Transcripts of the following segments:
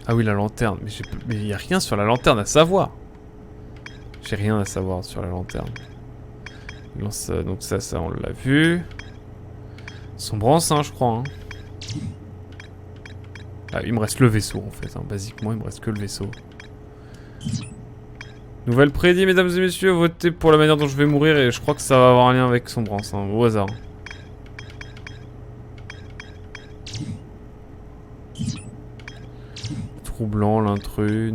Ah oui, la lanterne. Mais il n'y a rien sur la lanterne à savoir. J'ai rien à savoir sur la lanterne. Lance, donc ça on l'a vu. Sombrance, hein, je crois. Hein. Ah, il me reste le vaisseau en fait. Hein. Basiquement, il me reste que le vaisseau. Nouvelle prédit, mesdames et messieurs. Votez pour la manière dont je vais mourir et je crois que ça va avoir un lien avec Sombrance. Hein, au hasard. Troublant, l'intrus,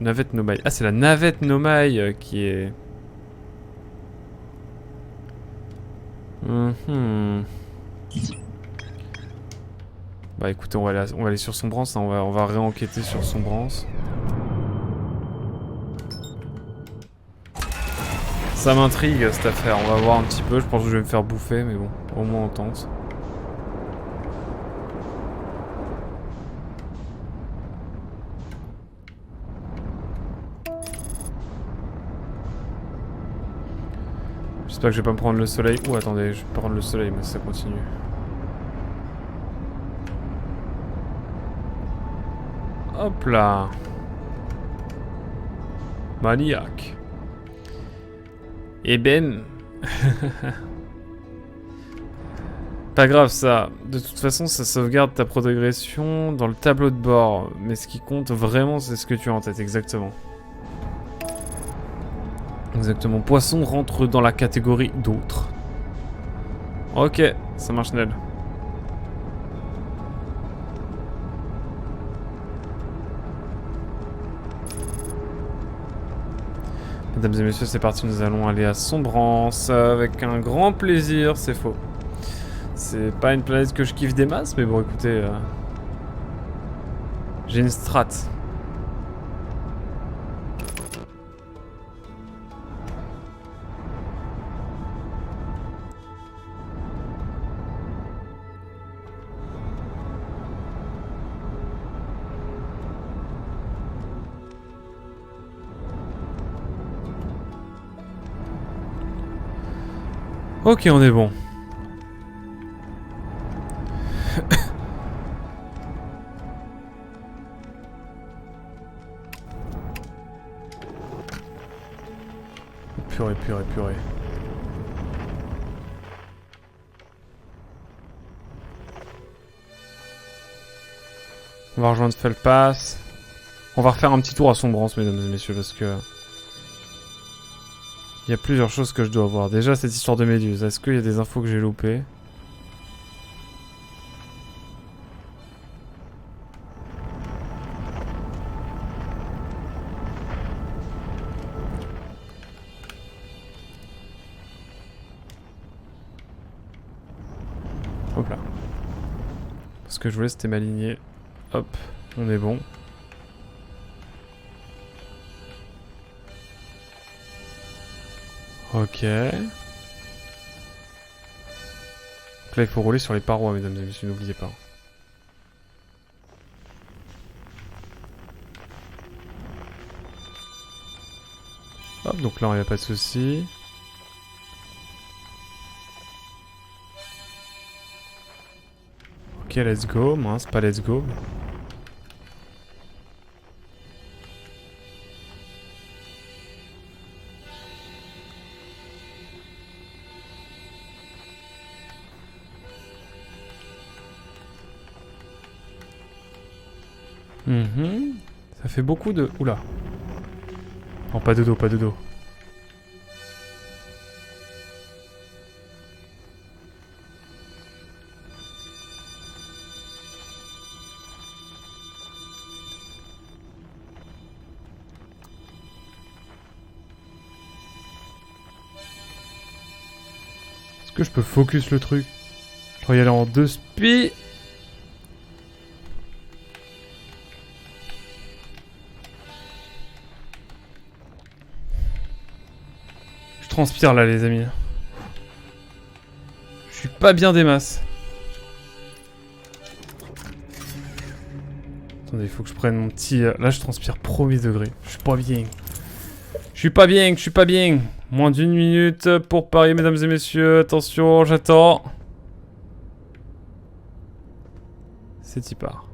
navette Nomai. Ah, c'est la navette Nomai qui est... Bah écoutez, on va aller sur Sombrance, hein, on va réenquêter sur Sombrance. Ça m'intrigue cette affaire, on va voir un petit peu, je pense que je vais me faire bouffer, mais bon, au moins on tente. J'espère que je vais pas me prendre le soleil. Ouh, attendez, je vais prendre le soleil, mais ça continue. Hop là. Maniaque. Eh ben... Pas grave ça. De toute façon, ça sauvegarde ta progression dans le tableau de bord. Mais ce qui compte vraiment, c'est ce que tu as en tête, exactement. Exactement. Poisson rentre dans la catégorie d'autres. Ok, ça marche Ned. Mesdames et messieurs, c'est parti, nous allons aller à Sombrance avec un grand plaisir, c'est faux. C'est pas une planète que je kiffe des masses, mais bon écoutez, j'ai une strat. Ok, on est bon. Purée, purée, purée. On va rejoindre Felpass. On va refaire un petit tour à Sombrance, mesdames et messieurs, parce que... Il y a plusieurs choses que je dois voir. Déjà, cette histoire de méduse. Est-ce qu'il y a des infos que j'ai loupées? Hop là. Ce que je voulais, c'était m'aligner. Hop, on est bon. Ok. Donc là, il faut rouler sur les parois, mesdames et messieurs, n'oubliez pas. Hop, donc là, il n'y a pas de souci. Ok, let's go. Mince, pas let's go. Ça fait beaucoup de... Oula. Non, pas de dos, pas de dos. Est-ce que je peux focus le truc? Je vais y aller en 2 spi. Je transpire là, les amis. Je suis pas bien des masses. Attendez, il faut que je prenne mon petit... Là, je transpire premier degré. Je suis pas bien. Je suis pas bien, je suis pas bien. Moins d'1 minute pour parier, mesdames et messieurs. Attention, j'attends. C'est y part.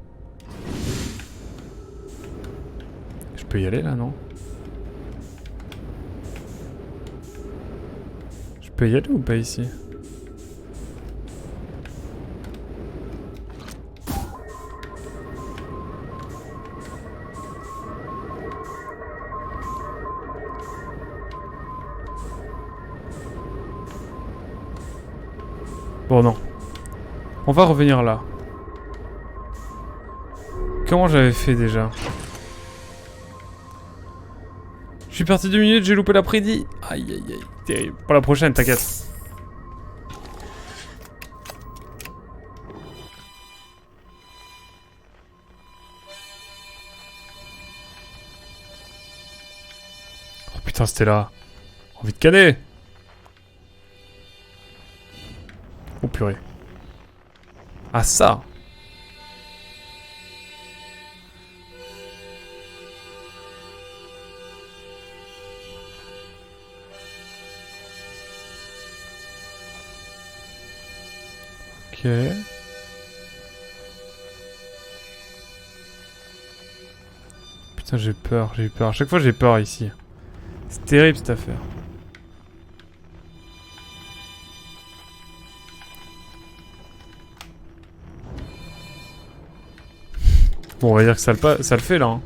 peux y aller là, non? Je peux y aller ou pas ici? Bon, non. On va revenir là. Comment j'avais fait déjà? Je suis parti 2 minutes, j'ai loupé l'après-midi. Aïe aïe aïe, terrible. Pour la prochaine, t'inquiète. Oh putain, c'était là. Envie de canner. Oh purée. Ah ça. Ok. Putain, j'ai peur, j'ai eu peur. À chaque fois, j'ai peur ici. C'est terrible cette affaire. Bon, on va dire que ça le fait là. Hein.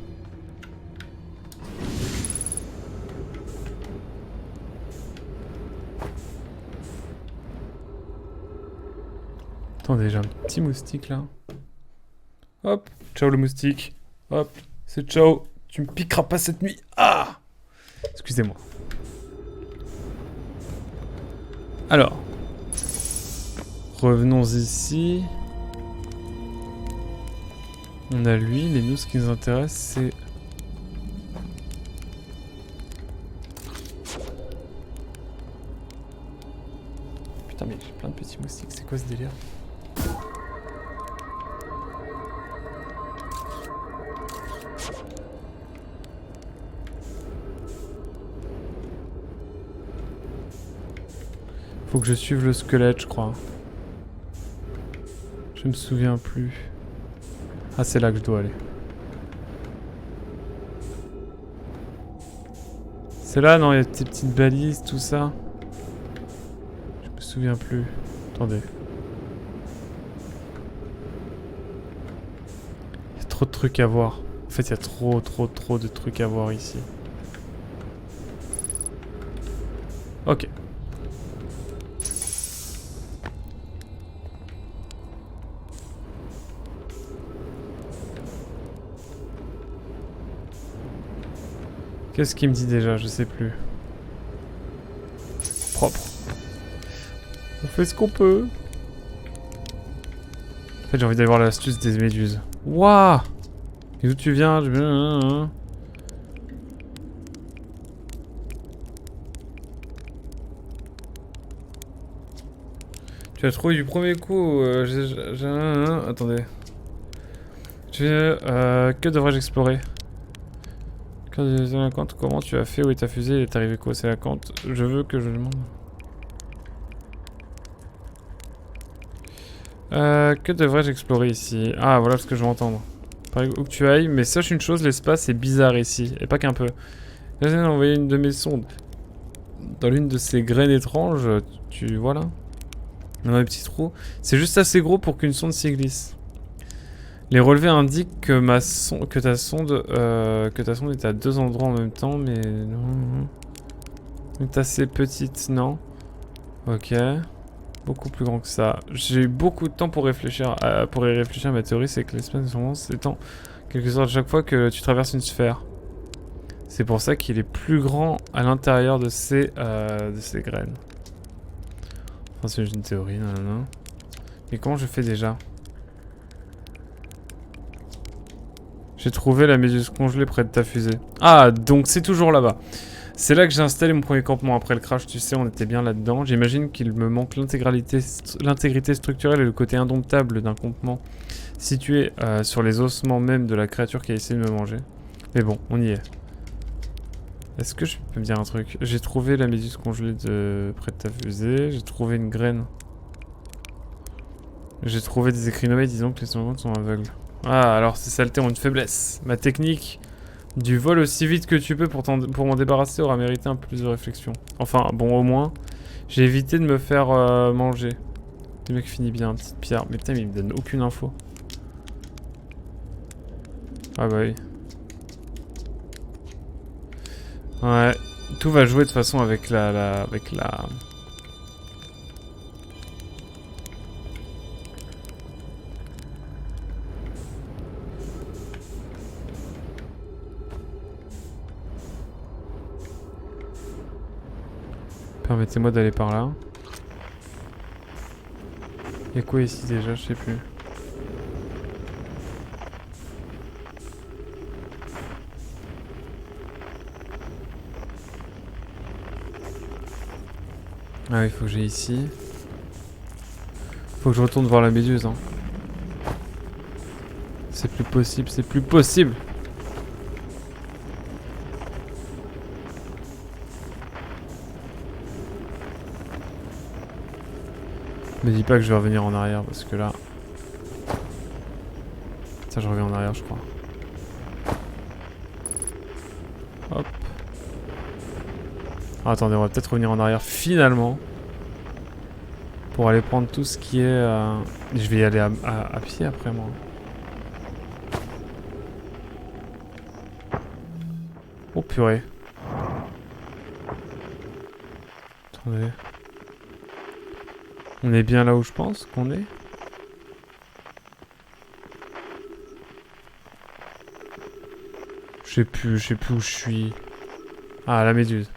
Attendez, j'ai un petit moustique là. Hop, ciao le moustique. Hop, c'est ciao. Tu me piqueras pas cette nuit. Ah! Excusez-moi. Alors. Revenons ici. On a lui, mais nous ce qui nous intéresse c'est... Putain mais j'ai plein de petits moustiques, c'est quoi ce délire? Faut que je suive le squelette je crois. Je me souviens plus. Ah c'est là que je dois aller. C'est là non, il y a des petites balises, tout ça. Je me souviens plus. Attendez. Il y a trop de trucs à voir. En fait il y a trop de trucs à voir ici. Ok. Qu'est-ce qu'il me dit déjà? Je sais plus. Propre. On fait ce qu'on peut. En fait, j'ai envie d'aller voir l'astuce des méduses. Waouh! Et d'où tu viens? Tu as trouvé du premier coup. Attendez. Que devrais-je explorer? Comment tu as fait? Où est ta fusée? Il est arrivé quoi? C'est la compte. Je veux que je demande. Que devrais-je explorer ici? Ah, voilà ce que je veux entendre. Pareil, où que tu ailles, mais sache une chose, l'espace est bizarre ici, et pas qu'un peu. J'ai envoyé une de mes sondes dans l'une de ces graines étranges, tu vois là? Dans les petits trous. C'est juste assez gros pour qu'une sonde s'y glisse. Les relevés indiquent que ta sonde est à 2 endroits en même temps, mais non. Elle est assez petite, non? Ok. Beaucoup plus grand que ça. J'ai eu beaucoup de temps pour réfléchir à ma théorie, c'est que l'espace de son s'étend quelque sorte à chaque fois que tu traverses une sphère. C'est pour ça qu'il est plus grand à l'intérieur de ces graines. Enfin, c'est une théorie, non. Mais comment je fais déjà? J'ai trouvé la méduse congelée près de ta fusée. Ah, donc c'est toujours là-bas. C'est là que j'ai installé mon premier campement après le crash, tu sais, on était bien là-dedans. J'imagine qu'il me manque l'intégrité structurelle et le côté indomptable d'un campement situé sur les ossements même de la créature qui a essayé de me manger. Mais bon, on y est. Est-ce que je peux me dire un truc? J'ai trouvé la méduse congelée près de ta fusée, j'ai trouvé une graine. J'ai trouvé des écrits nommés disant que les secondes sont aveugles. Ah, alors ces saletés ont une faiblesse. Ma technique Du vol aussi vite que tu peux pour m'en débarrasser aura mérité un peu plus de réflexion. Enfin, bon, au moins, j'ai évité de me faire manger. Le mec finit bien, petite pierre. Mais putain, mais il me donne aucune info. Ah bah oui. Ouais, tout va jouer de toute façon avec avec la... Permettez-moi d'aller par là. Y'a quoi ici déjà? Je sais plus. Ah oui, faut que j'aille ici. Faut que je retourne voir la méduse. Hein. C'est plus possible, c'est plus possible. Me dis pas que je vais revenir en arrière parce que là... Ça, je reviens en arrière, je crois. Hop. Ah, attendez, on va peut-être revenir en arrière finalement. Pour aller prendre tout ce qui est... Je vais y aller à pied après, moi. Oh purée. Attendez. On est bien là où je pense qu'on est? Je sais plus où je suis. Ah, la méduse.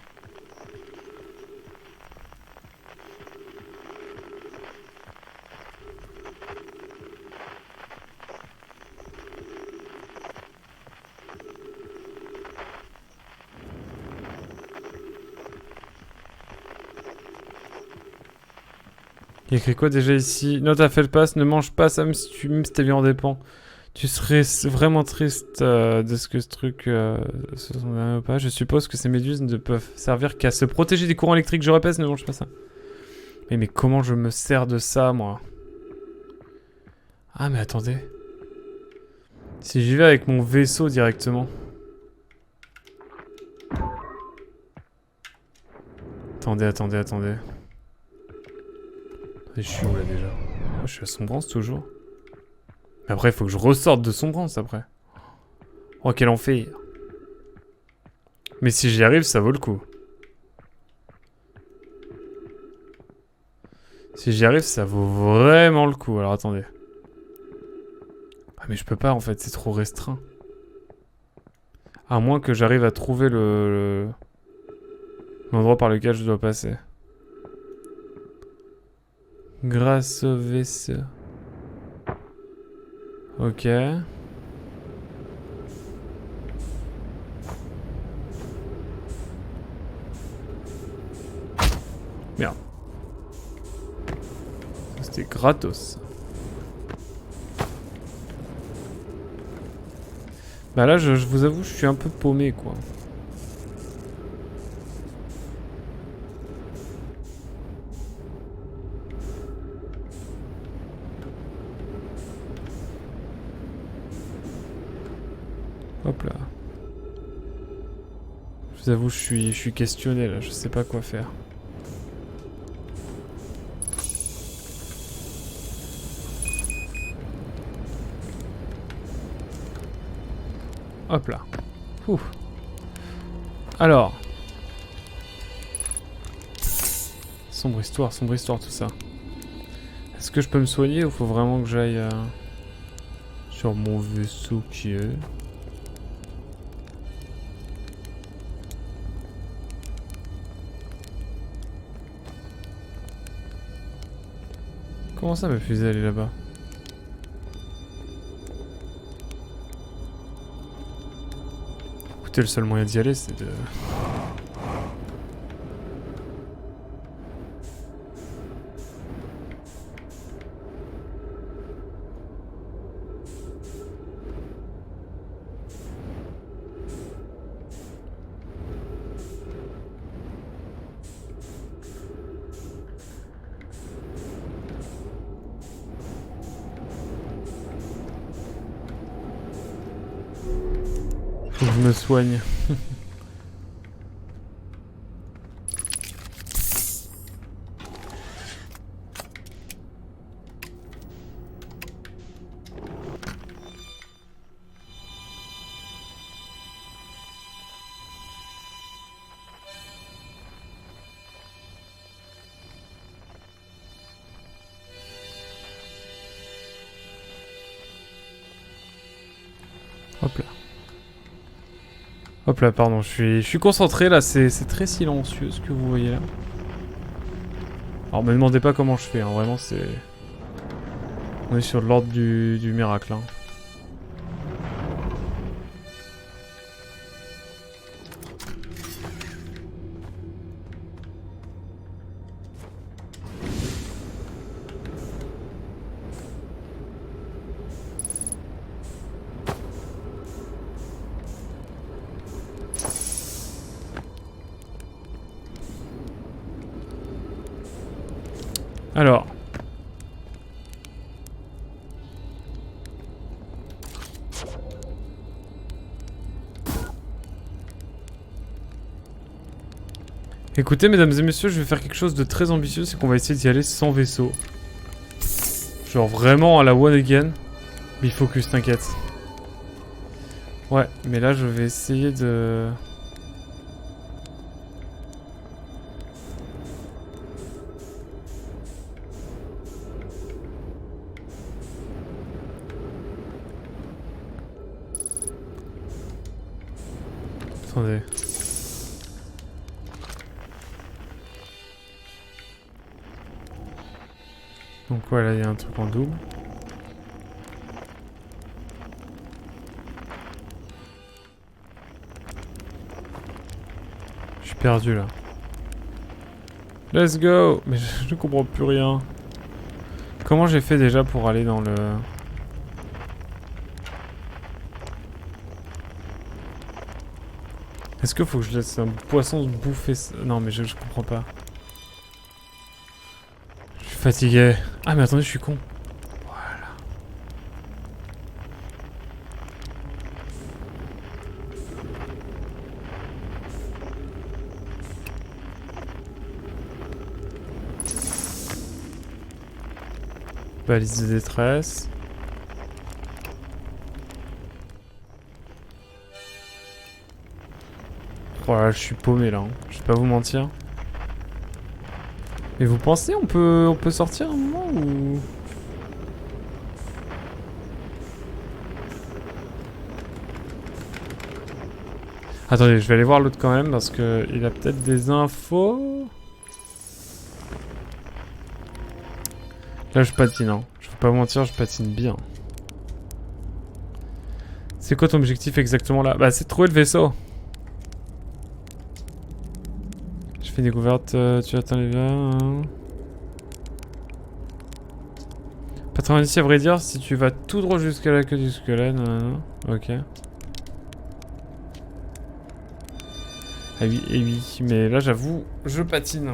Il y a écrit quoi déjà ici? Note à Felpas, ne mange pas ça même si ta vie en dépend. Tu serais vraiment triste de ce que ce truc se sont pas. Je suppose que ces méduses ne peuvent servir qu'à se protéger des courants électriques. Je répète, ne mange pas ça. Mais comment je me sers de ça, moi? Ah, mais attendez. Si j'y vais avec mon vaisseau directement. Attendez. Je suis où là déjà? Oh, je suis à Sombrance toujours. Mais après, il faut que je ressorte de Sombrance après. Oh, quel enfer. Mais si j'y arrive, ça vaut le coup. Si j'y arrive, ça vaut vraiment le coup. Alors attendez. Ah, mais je peux pas en fait, c'est trop restreint. À moins que j'arrive à trouver l'endroit par lequel je dois passer. Grâce au vaisseau. Ok. Merde. C'était gratos. Bah là, je vous avoue, je suis un peu paumé, quoi. Hop là. Je vous avoue, je suis questionné, là. Je sais pas quoi faire. Hop là. Ouf. Alors. Sombre histoire tout ça. Est-ce que je peux me soigner ou faut vraiment que j'aille sur mon vaisseau qui est... Comment ça ma fusée elle est là-bas? Écoutez, le seul moyen d'y aller c'est de... Faut que je me soigne. Hop là. Hop là, pardon, je suis concentré là, c'est très silencieux ce que vous voyez là. Alors me demandez pas comment je fais, hein, vraiment c'est... On est sur l'ordre du miracle. Hein. Alors. Écoutez, mesdames et messieurs, je vais faire quelque chose de très ambitieux, c'est qu'on va essayer d'y aller sans vaisseau. Genre vraiment à la one again. Bifocus, t'inquiète. Ouais, mais là je vais essayer de... Attendez. Donc voilà, il y a un truc en double. Je suis perdu là. Let's go! Mais je ne comprends plus rien. Comment j'ai fait déjà pour aller dans le... Est-ce qu'il faut que je laisse un poisson se bouffer ça? Non mais je comprends pas. Je suis fatigué. Ah mais attendez, je suis con. Voilà. Balise de détresse. Voilà, je suis paumé là, hein. Je vais pas vous mentir. Mais vous pensez on peut sortir un moment ou... Attendez, je vais aller voir l'autre quand même parce que il a peut-être des infos. Là je patine, hein. Je vais pas vous mentir, je patine bien. C'est quoi ton objectif exactement là? Bah c'est de trouver le vaisseau. Je fais une découverte, tu atteins les verts. Hein. Pas très ici à vrai dire, si tu vas tout droit jusqu'à la queue du squelette. Ok. Ah oui, et oui, mais là j'avoue, je patine.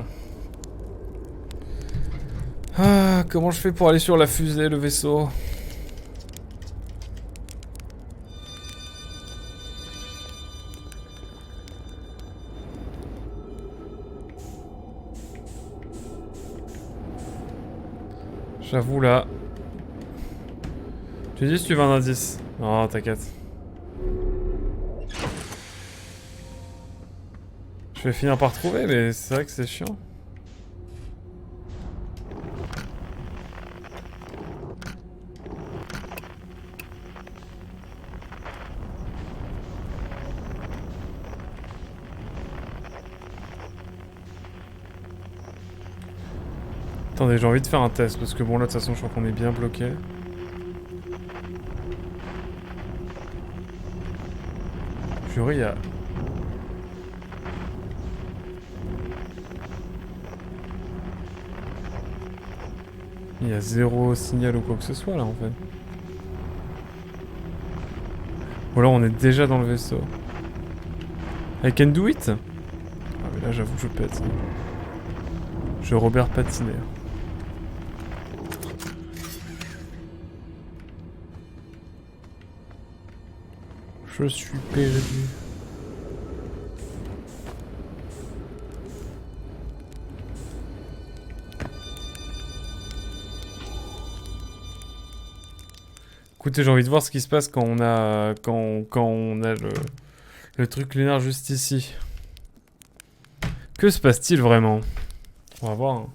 Ah, comment je fais pour aller sur la fusée, le vaisseau? J'avoue là. Tu dis si tu veux un indice? Non, t'inquiète. Je vais finir par trouver, mais c'est vrai que c'est chiant. Attendez, j'ai envie de faire un test, parce que bon là de toute façon je crois qu'on est bien bloqué. Purée, il y a... Il y a zéro signal ou quoi que ce soit là en fait. Ou alors on est déjà dans le vaisseau. I can do it? Ah mais là j'avoue que je pète. Je Robert patiné. Je suis perdu. Écoutez, j'ai envie de voir ce qui se passe quand on a, quand on a le truc lunaire juste ici. Que se passe-t-il vraiment? On va voir. Hein.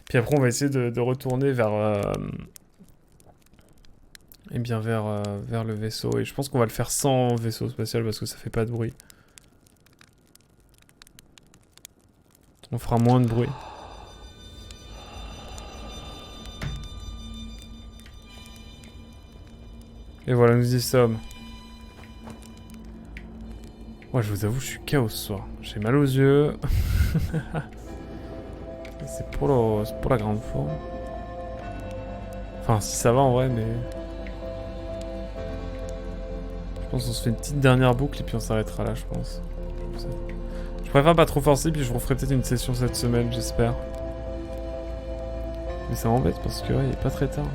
Puis après, on va essayer de retourner vers, eh bien, vers le vaisseau. Et je pense qu'on va le faire sans vaisseau spatial parce que ça fait pas de bruit. On fera moins de bruit. Et voilà, nous y sommes. Moi, je vous avoue, je suis KO ce soir. J'ai mal aux yeux. C'est pour la grande forme. Enfin, si ça va en vrai, mais... Je pense qu'on se fait une petite dernière boucle et puis on s'arrêtera là, je pense. Je préfère pas trop forcer, puis je vous referai peut-être une session cette semaine, j'espère. Mais ça m'embête parce que, ouais, il est pas très tard.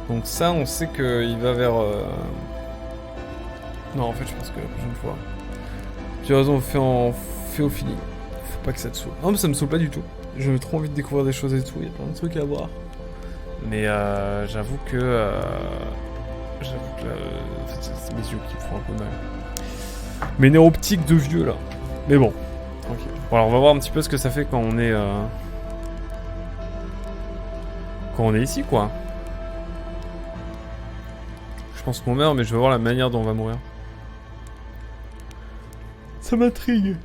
Donc ça, on sait qu'il va vers... Non, en fait, je pense que la prochaine fois... Tu as raison, on fait au feeling. Faut pas que ça te saoule. Non, mais ça me saoule pas du tout. J'ai trop envie de découvrir des choses et tout. Il y a plein de trucs à voir. Mais j'avoue que... en fait, c'est mes yeux qui me font un peu mal. Mes nerfs optiques de vieux, là. Mais bon. Tranquille. Bon, alors, on va voir un petit peu ce que ça fait quand on est... Quand on est ici, quoi. Je pense qu'on meurt, mais je veux voir la manière dont on va mourir. Ça m'intrigue.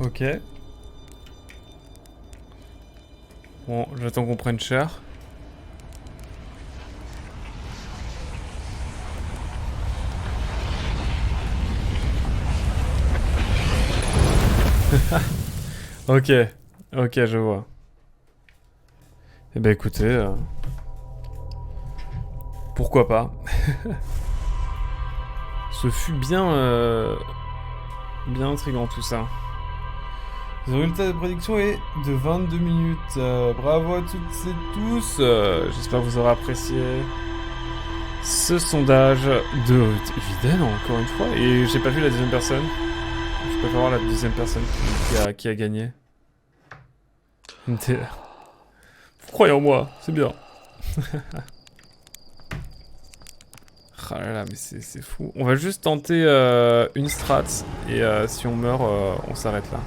Ok. Bon, j'attends qu'on prenne cher. Ok. Ok, je vois. Eh ben écoutez... Pourquoi pas. Ce fut bien... Bien intriguant tout ça. Le résultat de prédiction est de 22 minutes. Bravo à toutes et tous. J'espère que vous aurez apprécié ce sondage de Eviden, encore une fois. Et j'ai pas vu la deuxième personne. Je préfère voir la deuxième personne qui a gagné. Vous croyez en moi, c'est bien. Ah là là, mais c'est fou. On va juste tenter une strat. Et si on meurt, on s'arrête là.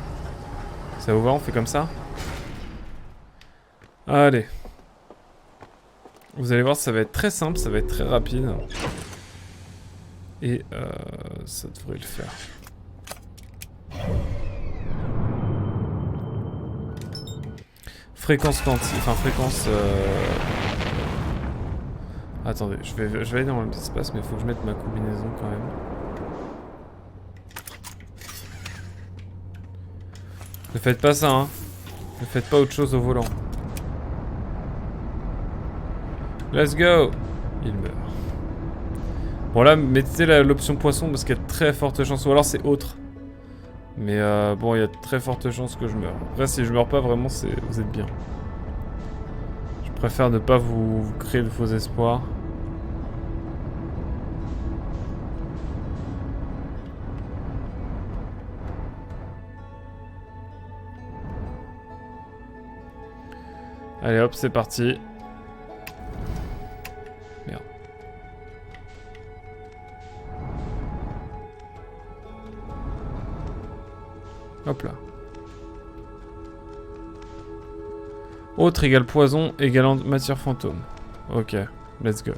Ça vous va, on fait comme ça? Allez. Vous allez voir, ça va être très simple, ça va être très rapide. Et ça devrait le faire. Fréquence quantique, enfin fréquence... Attendez, je vais aller dans le petit espace, mais il faut que je mette ma combinaison quand même. Ne faites pas ça, hein. Ne faites pas autre chose au volant. Let's go. Il meurt. Bon là, mettez l'option poisson parce qu'il y a de très fortes chances. Ou alors c'est autre. Mais bon, il y a de très fortes chances que je meure. Après, si je meurs pas, vraiment, vous êtes bien. Je préfère ne pas vous créer de faux espoirs. Allez hop, c'est parti. Merde. Hop là. Autre égale poison égale matière fantôme. Ok, let's go.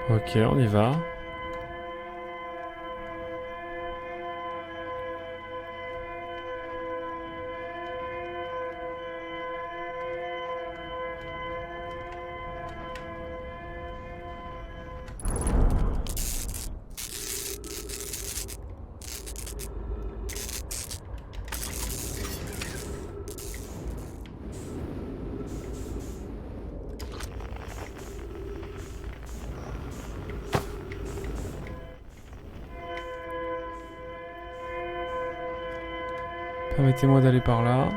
Ok, on y va. Permettez-moi d'aller par là.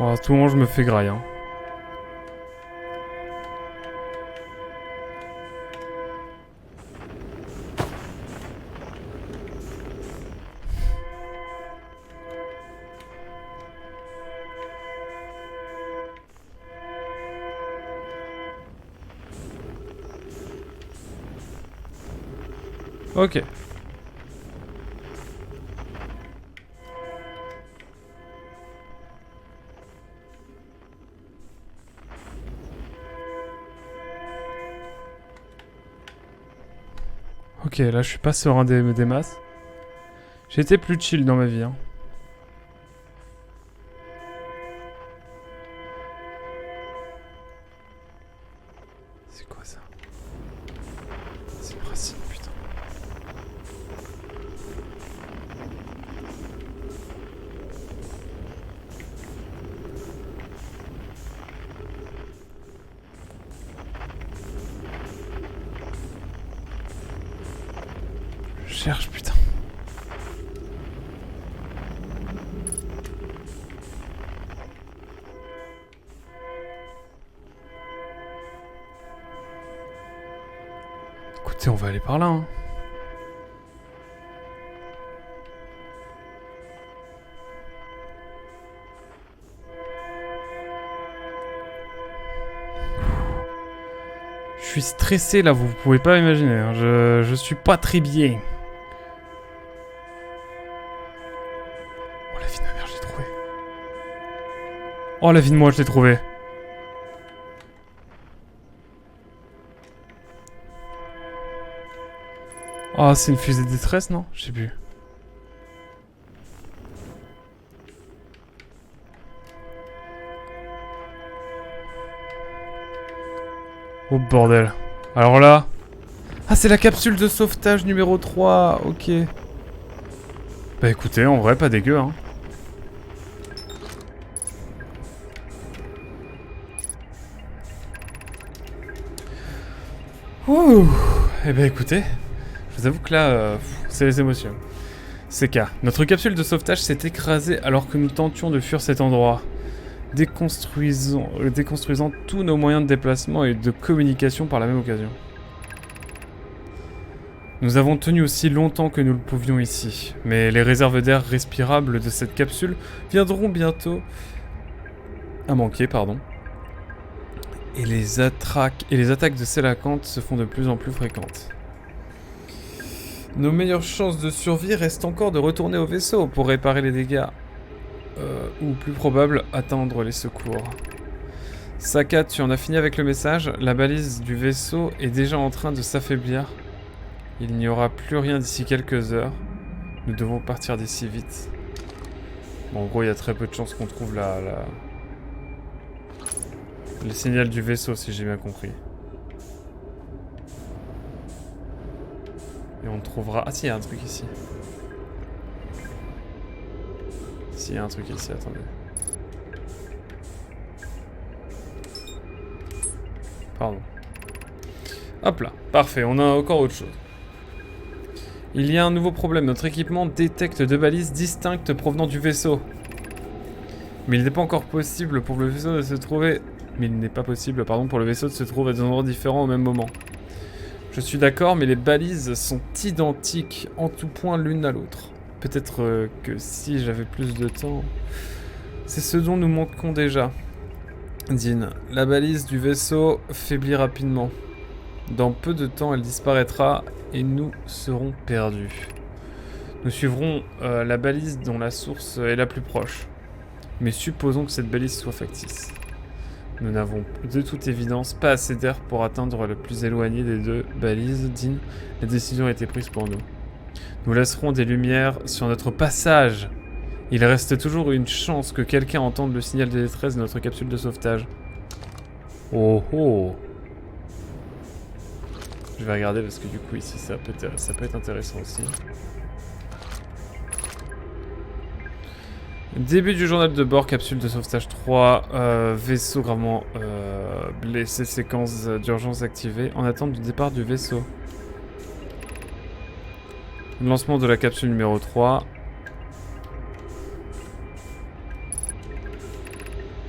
Oh, à tout moment, je me fais graille. Hein. Ok. Ok, là je suis pas serein des masses. J'ai été plus chill dans ma vie. Hein. C'est quoi ça? C'est une racine, putain. Je cherche, putain. Écoutez, on va aller par là. Hein. Je suis stressé là, vous pouvez pas imaginer. Hein. Je suis pas très bien. Oh la vie de ma mère, je l'ai trouvé. Oh la vie de moi, je l'ai trouvé. Oh, c'est une fusée de détresse, non? Je sais plus. Oh bordel. Alors là... Ah, c'est la capsule de sauvetage numéro 3. Ok. Bah écoutez, en vrai, pas dégueu, hein. Ouh. Eh ben écoutez, je vous avoue que là, c'est les émotions. CK, notre capsule de sauvetage s'est écrasée alors que nous tentions de fuir cet endroit. Déconstruisant tous nos moyens de déplacement et de communication par la même occasion. Nous avons tenu aussi longtemps que nous le pouvions ici, mais les réserves d'air respirables de cette capsule viendront bientôt à manquer, pardon. Et les attaques de Sélacanthe se font de plus en plus fréquentes. Nos meilleures chances de survie restent encore de retourner au vaisseau pour réparer les dégâts. Ou plus probable, attendre les secours. Saka, tu en as fini avec le message? La balise du vaisseau est déjà en train de s'affaiblir. Il n'y aura plus rien d'ici quelques heures. Nous devons partir d'ici vite. Bon, en gros, il y a très peu de chances qu'on trouve le signal du vaisseau, si j'ai bien compris. Et on trouvera... Ah si, il y a un truc ici. Si, il y a un truc ici, attendez. Pardon. Hop là, parfait, on a encore autre chose. Il y a un nouveau problème, notre équipement détecte deux balises distinctes provenant du vaisseau. Mais il n'est pas encore possible pour le vaisseau de se trouver... Mais il n'est pas possible, pardon, pour le vaisseau de se trouver à des endroits différents au même moment. Je suis d'accord, mais les balises sont identiques en tout point l'une à l'autre. Peut-être que si j'avais plus de temps... C'est ce dont nous manquons déjà. Dean, la balise du vaisseau faiblit rapidement. Dans peu de temps, elle disparaîtra et nous serons perdus. Nous suivrons la balise dont la source est la plus proche. Mais supposons que cette balise soit factice. Nous n'avons de toute évidence pas assez d'air pour atteindre le plus éloigné des deux balises. Dean, la décision a été prise pour nous. Nous laisserons des lumières sur notre passage. Il reste toujours une chance que quelqu'un entende le signal de détresse de notre capsule de sauvetage. Oh oh! Je vais regarder parce que du coup ici ça peut être intéressant aussi. Début du journal de bord, capsule de sauvetage 3, vaisseau gravement blessé, séquence d'urgence activée, en attente du départ du vaisseau. Lancement de la capsule numéro 3.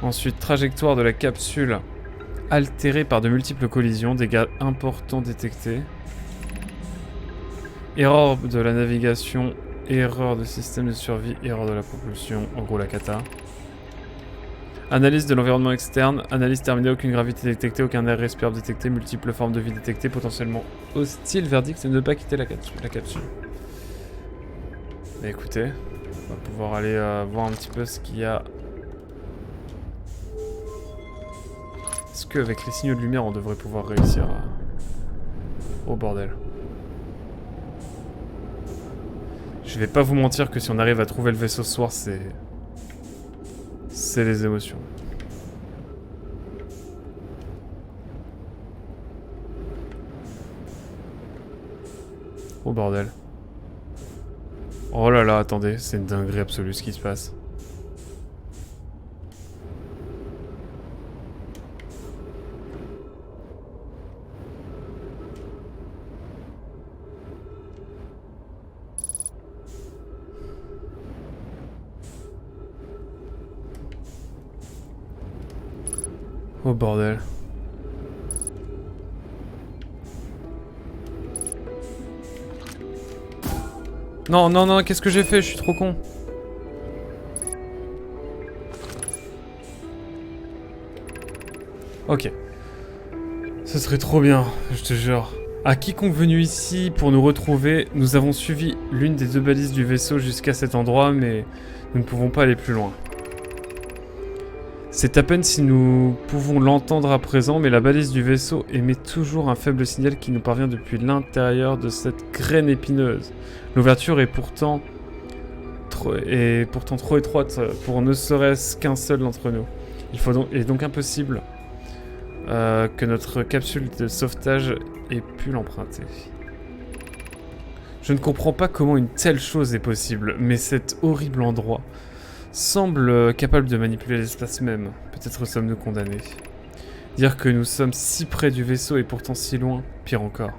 Ensuite, trajectoire de la capsule altérée par de multiples collisions, dégâts importants détectés. Erreur de la navigation, erreur de système de survie, erreur de la propulsion, en gros la cata. Analyse de l'environnement externe, analyse terminée, aucune gravité détectée, aucun air respirable détecté, multiples formes de vie détectées, potentiellement hostile, verdict, ne pas quitter la capsule. Bah écoutez, on va pouvoir aller voir un petit peu ce qu'il y a. Est-ce qu'avec les signaux de lumière on devrait pouvoir réussir à... Oh bordel. Je vais pas vous mentir que si on arrive à trouver le vaisseau ce soir, c'est les émotions. Oh bordel. Oh là là, attendez, c'est une dinguerie absolue ce qui se passe. Oh bordel. Non, non, non, qu'est-ce que j'ai fait? Je suis trop con. Ok. Ce serait trop bien, je te jure. À quiconque venu ici pour nous retrouver, nous avons suivi l'une des deux balises du vaisseau jusqu'à cet endroit, mais nous ne pouvons pas aller plus loin. C'est à peine si nous pouvons l'entendre à présent, mais la balise du vaisseau émet toujours un faible signal qui nous parvient depuis l'intérieur de cette graine épineuse. L'ouverture est pourtant trop étroite pour ne serait-ce qu'un seul d'entre nous. Il est donc impossible que notre capsule de sauvetage ait pu l'emprunter. Je ne comprends pas comment une telle chose est possible, mais cet horrible endroit semble capable de manipuler l'espace même. Peut-être sommes-nous condamnés. Dire que nous sommes si près du vaisseau et pourtant si loin, pire encore.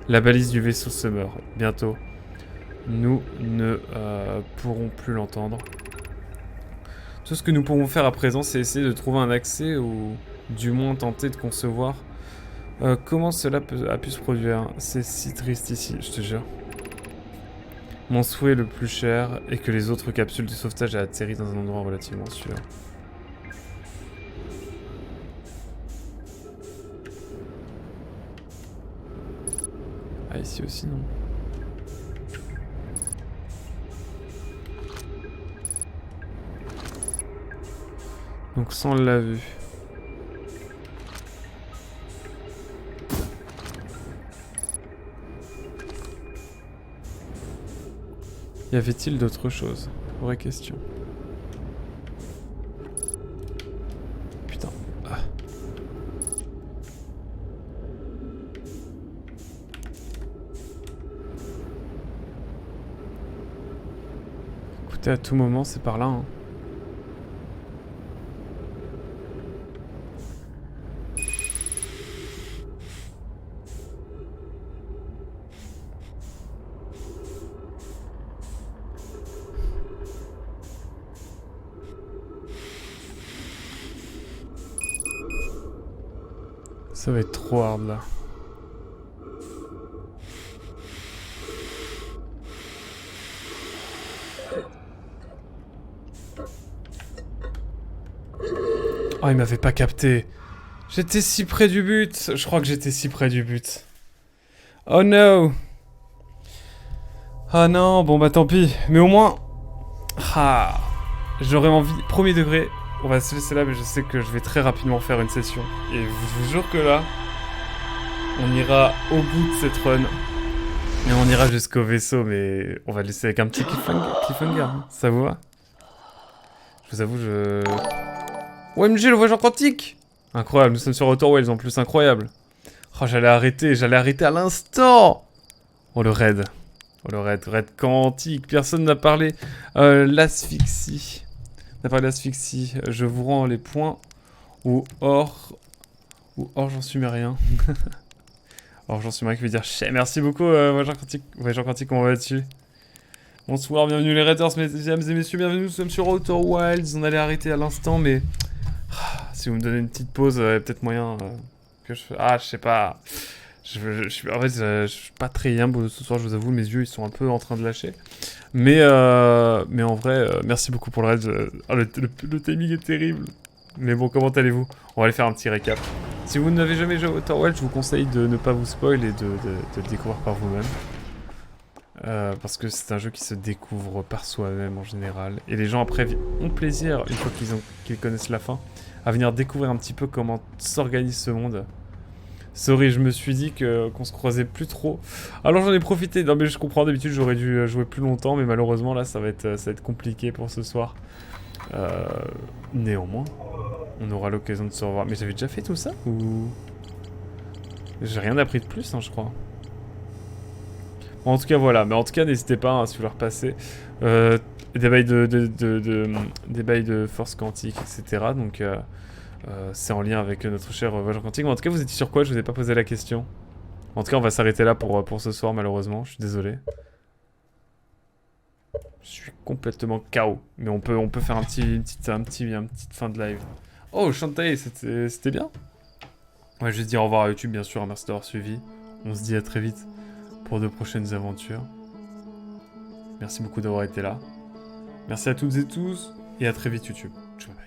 La balise du vaisseau se meurt. Bientôt, nous ne pourrons plus l'entendre. Tout ce que nous pourrons faire à présent, c'est essayer de trouver un accès ou du moins tenter de concevoir comment cela a pu se produire. C'est si triste ici, je te jure. Mon souhait le plus cher est que les autres capsules de sauvetage aient atterri dans un endroit relativement sûr. Ah, ici aussi, non? Donc sans la vue. Y avait-il d'autres choses? Vraie question. Putain. Ah. Écoutez, à tout moment, c'est par là, hein. Ça va être trop hard là. Oh, il m'avait pas capté. J'étais si près du but. Je crois que j'étais si près du but. Oh no. Ah non, bon bah tant pis. Mais au moins... Ah, j'aurais envie... Premier degré, on va se laisser là, mais je sais que je vais très rapidement faire une session. Et je vous jure que là, on ira au bout de cette run. Et on ira jusqu'au vaisseau, mais on va le laisser avec un petit cliffhanger. Ça vous va? Je vous avoue, OMG, le voyageur quantique! Incroyable, nous sommes sur Outer Wilds en plus, incroyable. Oh, j'allais arrêter à l'instant! Oh, le raid. Oh, le raid quantique. Personne n'a parlé. L'asphyxie. On a parlé d'asphyxie. Je vous rends les points. Ou or, j'en suis mais rien. Or, j'en suis rien qui veut dire chais. Merci beaucoup, voyageur quantique. Voyageur quantique, on va là-dessus. Bonsoir, bienvenue les raiders, mesdames et messieurs, bienvenue, nous sommes sur Outer Wilds. On allait arrêter à l'instant, mais... si vous me donnez une petite pause, peut-être moyen que je... Ah, je sais pas. En fait, je suis pas très humble ce soir, je vous avoue, mes yeux, ils sont un peu en train de lâcher. Mais en vrai, merci beaucoup pour le raid. Le timing est terrible. Mais bon, comment allez-vous? On va aller faire un petit récap. Si vous n'avez jamais joué à Outer Wilds, je vous conseille de ne pas vous spoil et de le découvrir par vous-même. Parce que c'est un jeu qui se découvre par soi-même en général. Et les gens après ont plaisir, une fois qu'ils connaissent la fin, à venir découvrir un petit peu comment s'organise ce monde. Sorry, je me suis dit qu'on se croisait plus trop. Alors j'en ai profité. Non mais je comprends, d'habitude j'aurais dû jouer plus longtemps, mais malheureusement là ça va être compliqué pour ce soir. Néanmoins, on aura l'occasion de se revoir. Mais j'avais déjà fait tout ça ou... J'ai rien appris de plus, hein, je crois. Bon, en tout cas, voilà. Mais en tout cas, n'hésitez pas, hein, si vous leur passez. Des bails des bails de force quantique, etc. Donc, c'est en lien avec notre cher voyageur quantique. Mais en tout cas, vous étiez sur quoi? Je vous ai pas posé la question. En tout cas, on va s'arrêter là pour ce soir, malheureusement. Je suis désolé. Je suis complètement KO. Mais on peut faire une petite fin de live. Oh, Shantae, c'était bien. Ouais, je vais dire au revoir à YouTube, bien sûr. Merci d'avoir suivi. On se dit à très vite pour de prochaines aventures. Merci beaucoup d'avoir été là. Merci à toutes et tous. Et à très vite, YouTube. Ciao, bye.